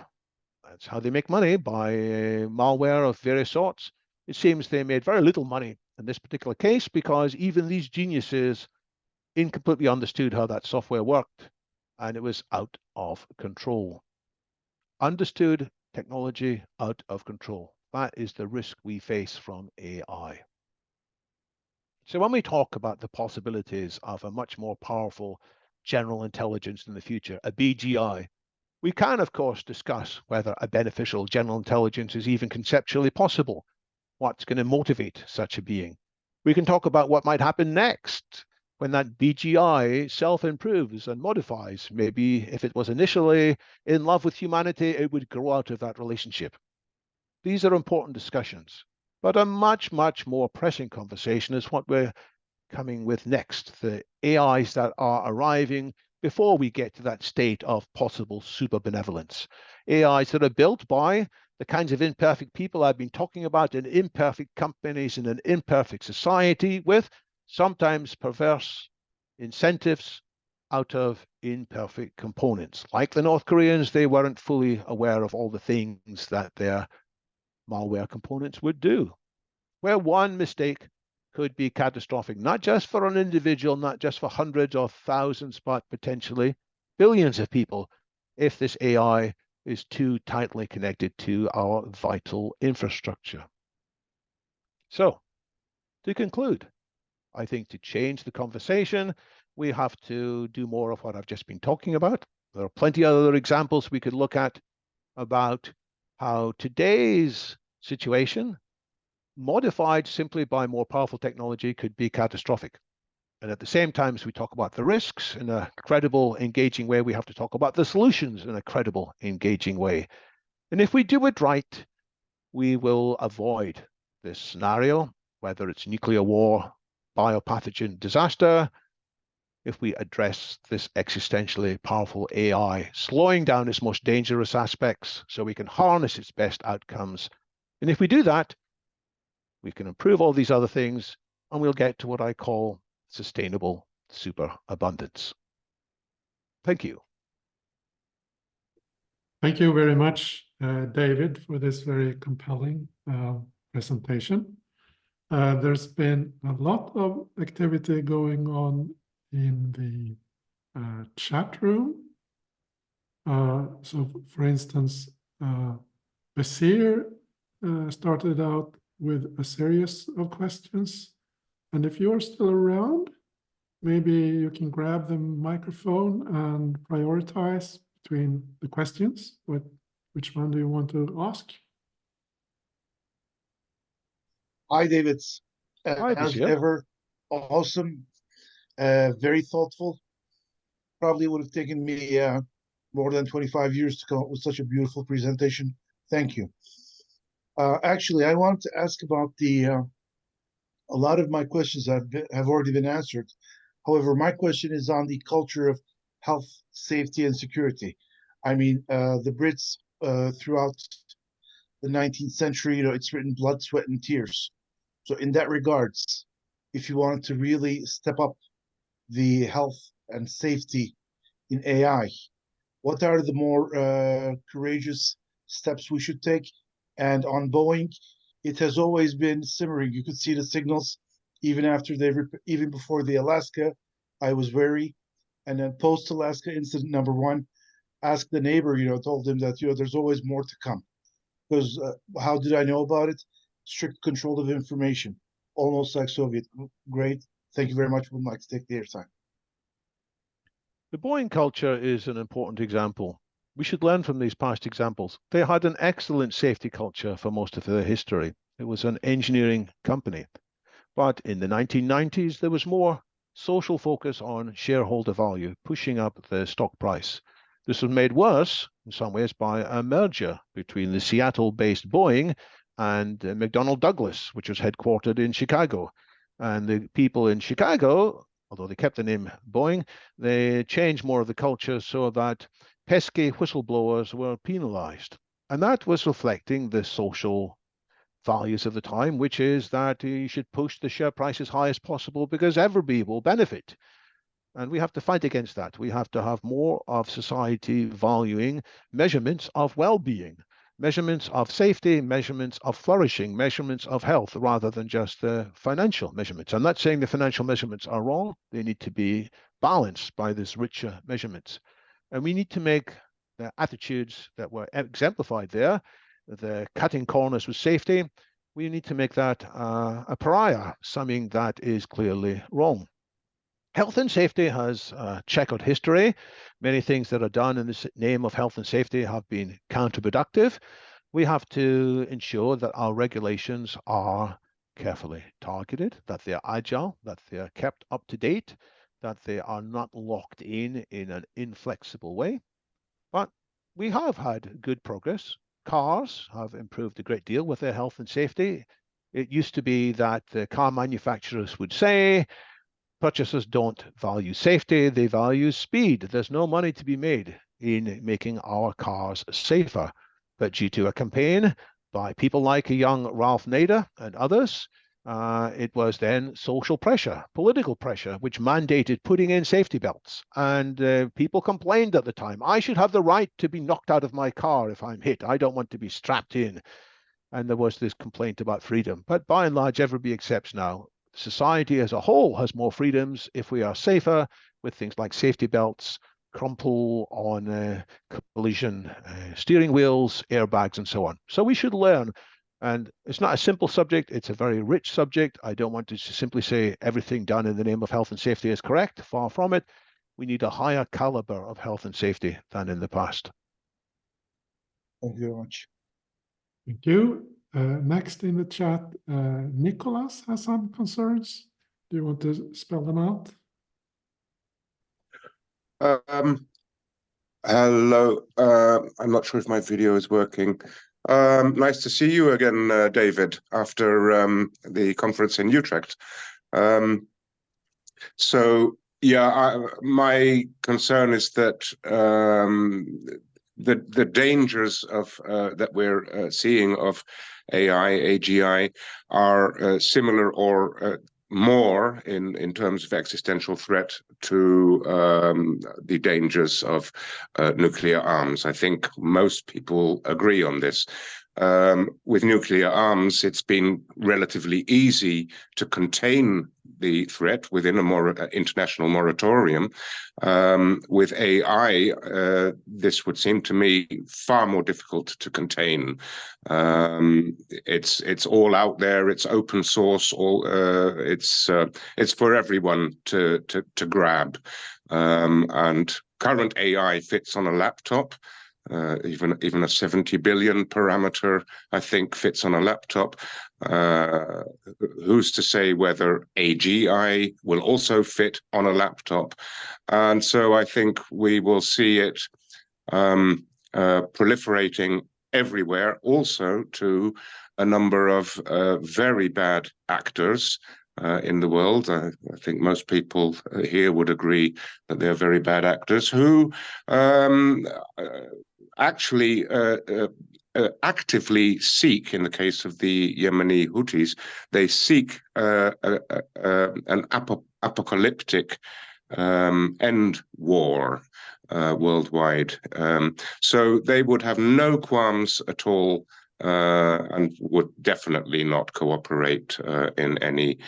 that's how they make money, by malware of various sorts. It seems they made very little money in this particular case because even these geniuses incompletely understood how that software worked, and it was out of control. Understood technology out of control. That is the risk we face from AI. So when we talk about the possibilities of a much more powerful general intelligence in the future, a BGI, we can, of course, discuss whether a beneficial general intelligence is even conceptually possible. What's going to motivate such a being? We can talk about what might happen next when that BGI self-improves and modifies. Maybe if it was initially in love with humanity, it would grow out of that relationship. These are important discussions, but a much, much more pressing conversation is what we're coming with next, the AIs that are arriving before we get to that state of possible super benevolence. AIs that are built by the kinds of imperfect people I've been talking about in imperfect companies in an imperfect society with sometimes perverse incentives out of imperfect components. Like the North Koreans, they weren't fully aware of all the things that their malware components would do, where one mistake could be catastrophic, not just for an individual, not just for hundreds or thousands, but potentially billions of people if this AI is too tightly connected to our vital infrastructure. So, to conclude, I think to change the conversation, we have to do more of what I've just been talking about. There are plenty of other examples we could look at about how today's situation, modified simply by more powerful technology, could be catastrophic. And at the same time, as we talk about the risks in a credible, engaging way, we have to talk about the solutions in a credible, engaging way. And if we do it right, we will avoid this scenario, whether it's nuclear war, biopathogen disaster, if we address this existentially powerful AI, slowing down its most dangerous aspects so we can harness its best outcomes. And if we do that, we can improve all these other things, and we'll get to what I call sustainable superabundance. Thank you. Thank you very much, David, for this very compelling presentation. There's been a lot of activity going on in the chat room. So, for instance, Basir started out with a series of questions. And if you're still around, maybe you can grab the microphone and prioritize between the questions. Which one do you want to ask? Hi, David. Hi, As Bashir. ever, awesome, very thoughtful. Probably would have taken me more than 25 years to come up with such a beautiful presentation. Thank you. Actually, I want to ask about a lot of my questions have already been answered. However, my question is on the culture of health, safety, and security. I mean, the Brits throughout the 19th century, it's written blood, sweat, and tears. So in that regards, if you wanted to really step up the health and safety in AI, what are the more courageous steps we should take? And on Boeing, it has always been simmering. You could see the signals even after even before the Alaska. I was wary, and then post Alaska incident number one, asked the neighbor. Told him that there's always more to come. Because how did I know about it? Strict control of information, almost like Soviet. Great. Thank you very much. Would like to take the airtime. The Boeing culture is an important example. We should learn from these past examples. They had an excellent safety culture for most of their history. It was an engineering company. But in the 1990s, there was more social focus on shareholder value, pushing up the stock price. This was made worse, in some ways, by a merger between the Seattle-based Boeing and McDonnell Douglas, which was headquartered in Chicago. And the people in Chicago, although they kept the name Boeing, they changed more of the culture so that pesky whistleblowers were penalized. And that was reflecting the social values of the time, which is that you should push the share price as high as possible because everybody will benefit. And we have to fight against that. We have to have more of society valuing measurements of well-being, measurements of safety, measurements of flourishing, measurements of health, rather than just the financial measurements. I'm not saying the financial measurements are wrong. They need to be balanced by these richer measurements. And we need to make the attitudes that were exemplified there, the cutting corners with safety, we need to make that a pariah, something that is clearly wrong. Health and safety has checkered history. Many things that are done in the name of health and safety have been counterproductive. We have to ensure that our regulations are carefully targeted, that they're agile, that they're kept up to date, that they are not locked in an inflexible way. But we have had good progress. Cars have improved a great deal with their health and safety. It used to be that the car manufacturers would say, purchasers don't value safety, they value speed. There's no money to be made in making our cars safer. But due to a campaign by people like a young Ralph Nader and others, it was then social pressure, political pressure, which mandated putting in safety belts. And people complained at the time, I should have the right to be knocked out of my car if I'm hit. I don't want to be strapped in. And there was this complaint about freedom. But by and large, everybody accepts now society as a whole has more freedoms if we are safer with things like safety belts, crumple on collision steering wheels, airbags, and so on. So we should learn. And it's not a simple subject. It's a very rich subject. I don't want to simply say everything done in the name of health and safety is correct. Far from it. We need a higher caliber of health and safety than in the past. Thank you very much. Thank you. Next in the chat, Nicholas has some concerns. Do you want to spell them out? Hello. I'm not sure if my video is working. Nice to see you again, David, after the conference in Utrecht. My concern is that the dangers of that we're seeing of AI, AGI are similar or more in terms of existential threat to the dangers of nuclear arms. I think most people agree on this. With nuclear arms, it's been relatively easy to contain the threat within a more international moratorium. With AI, this would seem to me far more difficult to contain. It's all out there. It's open source. It's for everyone to grab. And current AI fits on a laptop. Even a 70 billion parameter, I think, fits on a laptop. Who's to say whether AGI will also fit on a laptop? And so I think we will see it proliferating everywhere, also to a number of very bad actors in the world. I think most people here would agree that they're very bad actors who actually actively seek, in the case of the Yemeni Houthis, they seek an apocalyptic end war worldwide. So they would have no qualms at all and would definitely not cooperate in any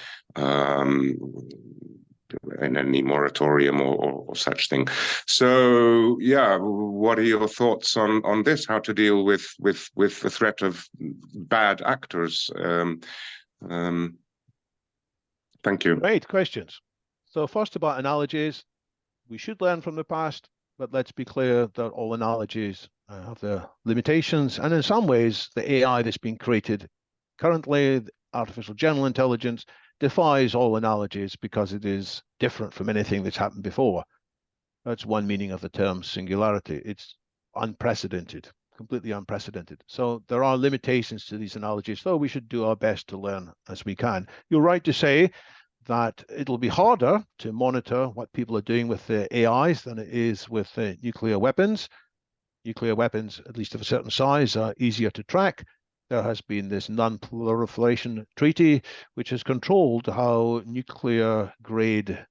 moratorium or such thing. So yeah, what are your thoughts on this? How to deal with the threat of bad actors? Thank you. Great questions. So first, about analogies, we should learn from the past, but let's be clear that all analogies have their limitations, and in some ways the AI that's been created currently, artificial general intelligence, defies all analogies because it is different from anything that's happened before. That's one meaning of the term singularity. It's unprecedented, completely unprecedented. So there are limitations to these analogies, though we should do our best to learn as we can. You're right to say that it'll be harder to monitor what people are doing with the AIs than it is with nuclear weapons. Nuclear weapons, at least of a certain size, are easier to track. There has been this non-proliferation treaty, which has controlled how nuclear-grade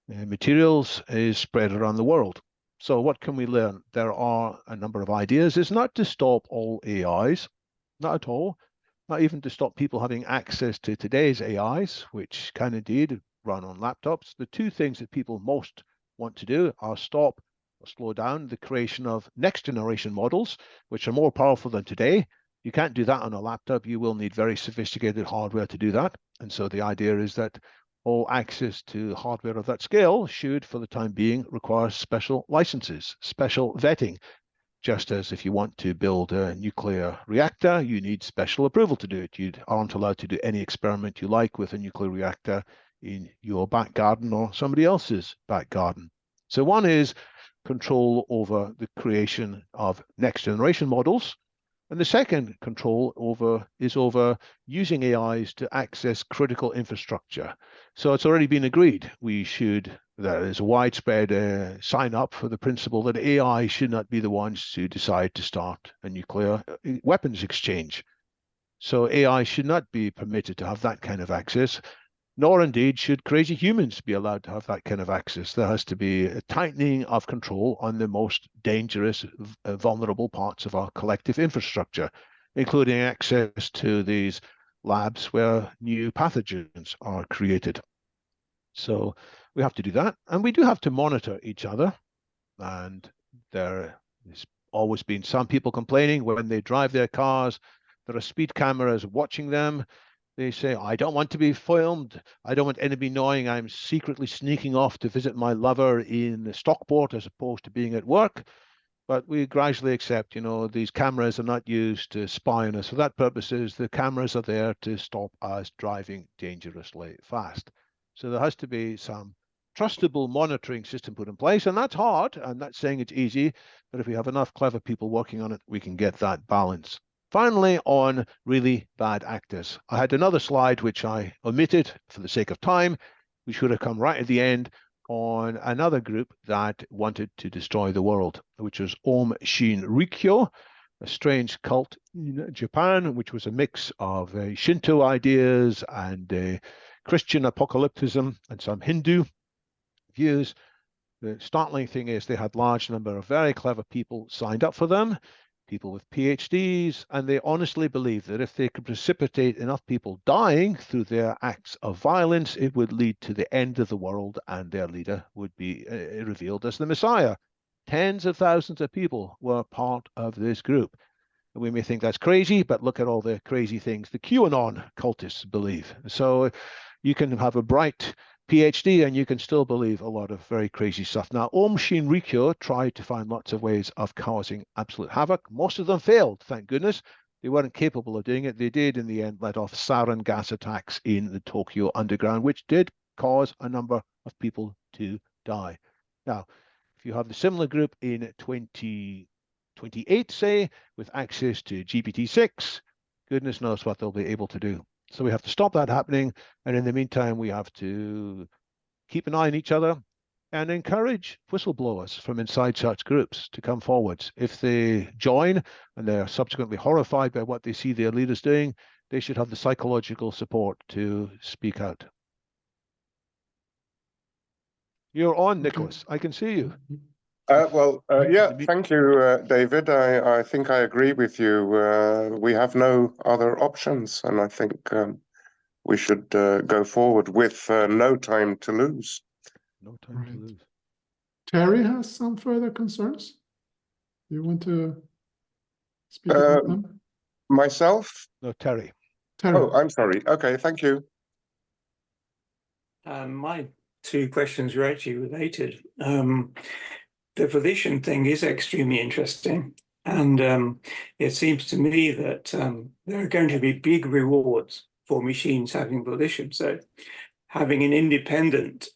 materials is spread around the world. So what can we learn? There are a number of ideas. It's not to stop all AIs, not at all, not even to stop people having access to today's AIs, which can indeed run on laptops. The two things that people most want to do are stop or slow down the creation of next generation models, which are more powerful than today. You can't do that on a laptop. You will need very sophisticated hardware to do that. And so the idea is that all access to hardware of that scale should, for the time being, require special licenses, special vetting. Just as if you want to build a nuclear reactor, you need special approval to do it. You aren't allowed to do any experiment you like with a nuclear reactor in your back garden or somebody else's back garden. So one is control over the creation of next generation models. And the second control is over using AIs to access critical infrastructure. So it's already been agreed there is a widespread sign up for the principle that AI should not be the ones to decide to start a nuclear weapons exchange. So AI should not be permitted to have that kind of access, nor indeed should crazy humans be allowed to have that kind of access. There has to be a tightening of control on the most dangerous, vulnerable parts of our collective infrastructure, including access to these labs where new pathogens are created. So we have to do that. And we do have to monitor each other. And there has always been some people complaining when they drive their cars, there are speed cameras watching them. They say, I don't want to be filmed. I don't want anybody knowing I'm secretly sneaking off to visit my lover in Stockport as opposed to being at work. But we gradually accept, these cameras are not used to spy on us. For that purposes, the cameras are there to stop us driving dangerously fast. So there has to be some trustable monitoring system put in place. And that's hard. I'm not saying it's easy, but if we have enough clever people working on it, we can get that balance. Finally, on really bad actors. I had another slide which I omitted for the sake of time. We should have come right at the end on another group that wanted to destroy the world, which was Om Shinrikyo, a strange cult in Japan, which was a mix of Shinto ideas and Christian apocalypticism and some Hindu views. The startling thing is they had a large number of very clever people signed up for them, people with PhDs, and they honestly believed that if they could precipitate enough people dying through their acts of violence, it would lead to the end of the world and their leader would be revealed as the Messiah. Tens of thousands of people were part of this group. And we may think that's crazy, but look at all the crazy things the QAnon cultists believe. So you can have a bright PhD and you can still believe a lot of very crazy stuff. Now, Om Shinrikyo tried to find lots of ways of causing absolute havoc. Most of them failed, thank goodness. They weren't capable of doing it. They did, in the end, let off sarin gas attacks in the Tokyo underground, which did cause a number of people to die. Now, if you have the similar group in 2028, say, with access to GPT-6, goodness knows what they'll be able to do. So we have to stop that happening. And in the meantime, we have to keep an eye on each other and encourage whistleblowers from inside such groups to come forwards. If they join and they're subsequently horrified by what they see their leaders doing, they should have the psychological support to speak out. You're on, Nicholas. I can see you. Yeah, thank you, David. I think I agree with you. We have no other options, and I think we should go forward with no time to lose. No time to lose. Terry has some further concerns. You want to speak about them? Myself? No, Terry. Terry. Oh, I'm sorry. Okay, thank you. My two questions are actually related. The volition thing is extremely interesting. And it seems to me that there are going to be big rewards for machines having volition. So having an independent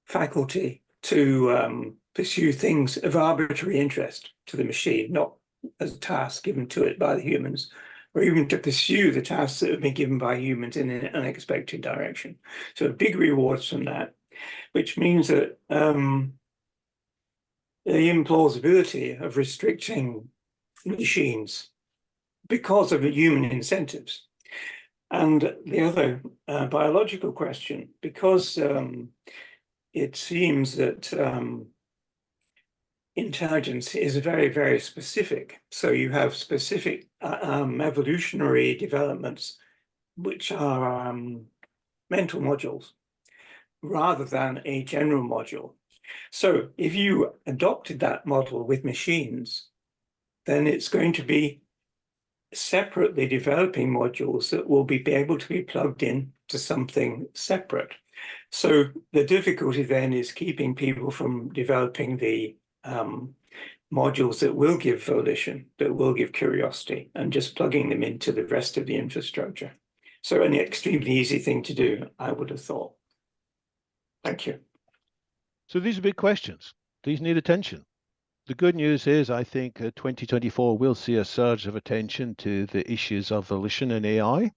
faculty to pursue things of arbitrary interest to the machine, not as a task given to it by the humans, or even to pursue the tasks that have been given by humans in an unexpected direction. So big rewards from that, which means that the implausibility of restricting machines because of human incentives And the other biological question, because it seems that intelligence is very, very specific. So you have specific evolutionary developments, which are mental modules, rather than a general module. So if you adopted that model with machines, then it's going to be separately developing modules that will be able to be plugged in to something separate. So the difficulty then is keeping people from developing the modules that will give volition, that will give curiosity, and just plugging them into the rest of the infrastructure. So an extremely easy thing to do, I would have thought. Thank you. So these are big questions. These need attention. The good news is, I think 2024 will see a surge of attention to the issues of volition and AI.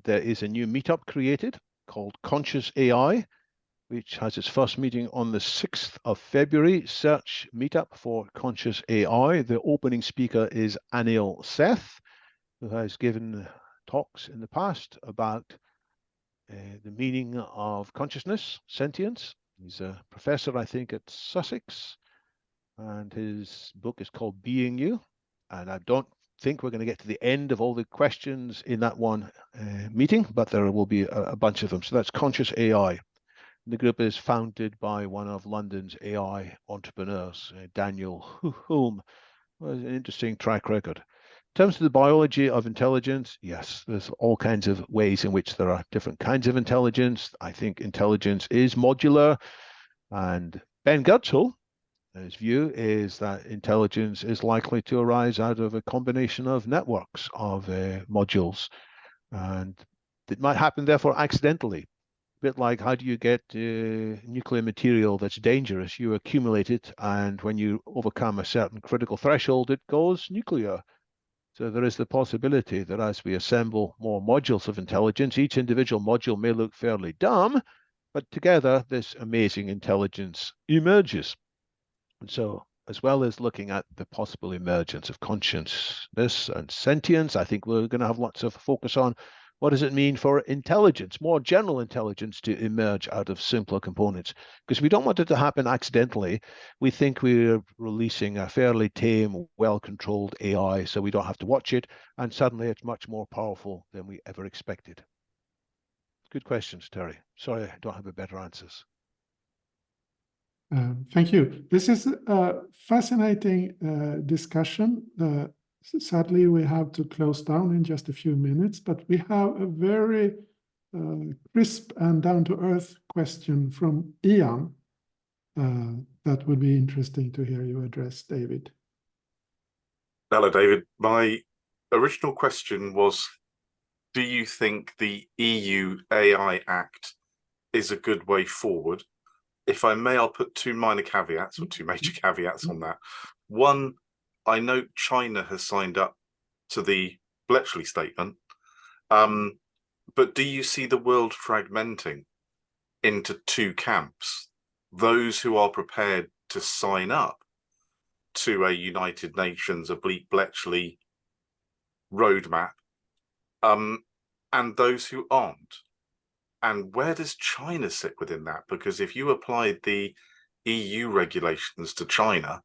There is a new meetup created called Conscious AI, which has its first meeting on the 6th of February. Search meetup for Conscious AI. The opening speaker is Anil Seth, who has given talks in the past about the meaning of consciousness, sentience. He's a professor, I think, at Sussex, and his book is called Being You. And I don't think we're going to get to the end of all the questions in that one meeting, but there will be a bunch of them. So that's Conscious AI. The group is founded by one of London's AI entrepreneurs, Daniel Hume, who has an interesting track record. In terms of the biology of intelligence, yes, there's all kinds of ways in which there are different kinds of intelligence. I think intelligence is modular, and Ben Goodall, his view is that intelligence is likely to arise out of a combination of networks of modules, and it might happen therefore accidentally. A bit like, how do you get nuclear material that's dangerous? You accumulate it, and when you overcome a certain critical threshold, it goes nuclear. So there is the possibility that as we assemble more modules of intelligence, each individual module may look fairly dumb, but together this amazing intelligence emerges. And so, as well as looking at the possible emergence of consciousness and sentience, I think we're going to have lots of focus on what does it mean for intelligence, more general intelligence, to emerge out of simpler components? Because we don't want it to happen accidentally. We think we're releasing a fairly tame, well-controlled AI, so we don't have to watch it, and suddenly it's much more powerful than we ever expected. Good questions, Terry. Sorry, I don't have a better answers. Thank you. This is a fascinating discussion. Sadly, we have to close down in just a few minutes, but we have a very crisp and down-to-earth question from Ian that would be interesting to hear you address, David. Hello, David. My original question was, do you think the EU AI Act is a good way forward? If I may, I'll put two minor caveats, or two major caveats on that. One, I know China has signed up to the Bletchley Statement, but do you see the world fragmenting into two camps? Those who are prepared to sign up to a United Nations Bletchley roadmap, and those who aren't. And where does China sit within that? Because if you applied the EU regulations to China,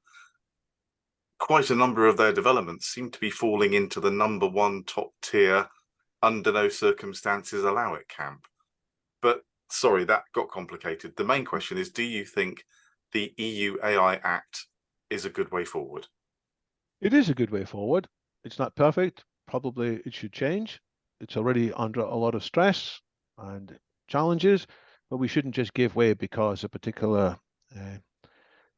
quite a number of their developments seem to be falling into the number one top tier, under no circumstances allow it camp. But sorry, that got complicated. The main question is, do you think the EU AI Act is a good way forward? It is a good way forward. It's not perfect. Probably it should change. It's already under a lot of stress and challenges, but we shouldn't just give way because a particular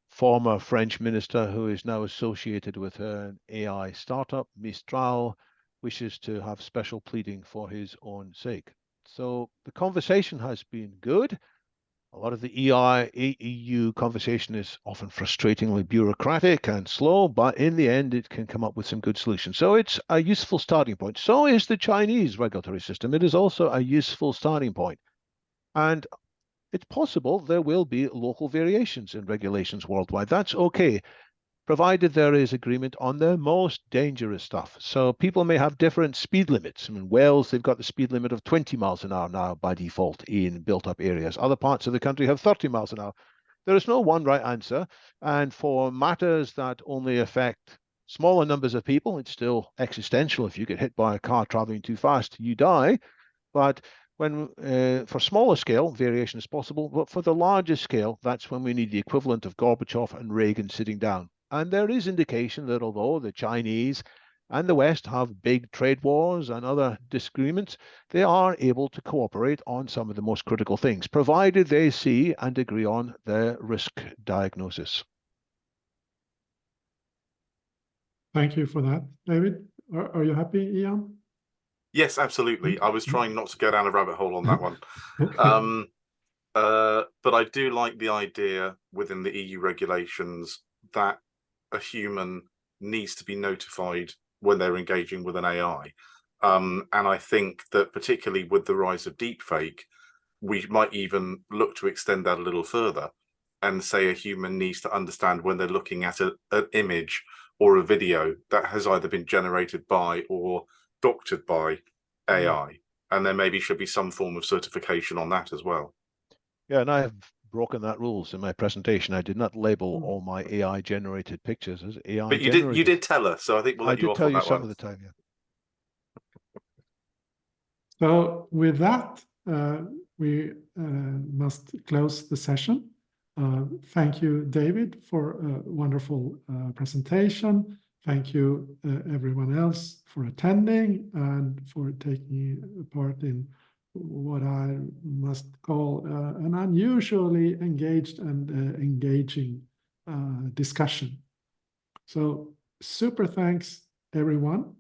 former French minister who is now associated with an AI startup, Mistral, wishes to have special pleading for his own sake. So the conversation has been good. A lot of the EU conversation is often frustratingly bureaucratic and slow, but in the end, it can come up with some good solutions. So it's a useful starting point. So is the Chinese regulatory system. It is also a useful starting point. And it's possible there will be local variations in regulations worldwide. That's okay. provided there is agreement on the most dangerous stuff. So people may have different speed limits. I mean, Wales, they've got the speed limit of 20 miles an hour now by default in built-up areas. Other parts of the country have 30 miles an hour. There is no one right answer. And for matters that only affect smaller numbers of people, it's still existential. If you get hit by a car traveling too fast, you die. But when for smaller scale, variation is possible. But for the larger scale, that's when we need the equivalent of Gorbachev and Reagan sitting down. And there is indication that although the Chinese and the West have big trade wars and other disagreements, they are able to cooperate on some of the most critical things, provided they see and agree on the risk diagnosis. Thank you for that, David. Are you happy, Ian? Yes, absolutely. I was trying not to go down a rabbit hole on that one. Okay. But I do like the idea within the EU regulations that a human needs to be notified when they're engaging with an AI. And I think that particularly with the rise of deepfake, we might even look to extend that a little further and say a human needs to understand when they're looking at an image or a video that has either been generated by or doctored by AI. And there maybe should be some form of certification on that as well. Yeah, and I have broken that rules in my presentation. I did not label all my AI generated pictures as AI but generated. You did tell us, so I think we'll let you off on that one. I did tell you some of the time, yeah. So with that, we must close the session. Thank you, David, for a wonderful presentation. Thank you, everyone else, for attending and for taking part in what I must call an unusually engaged and engaging discussion. So super thanks, everyone.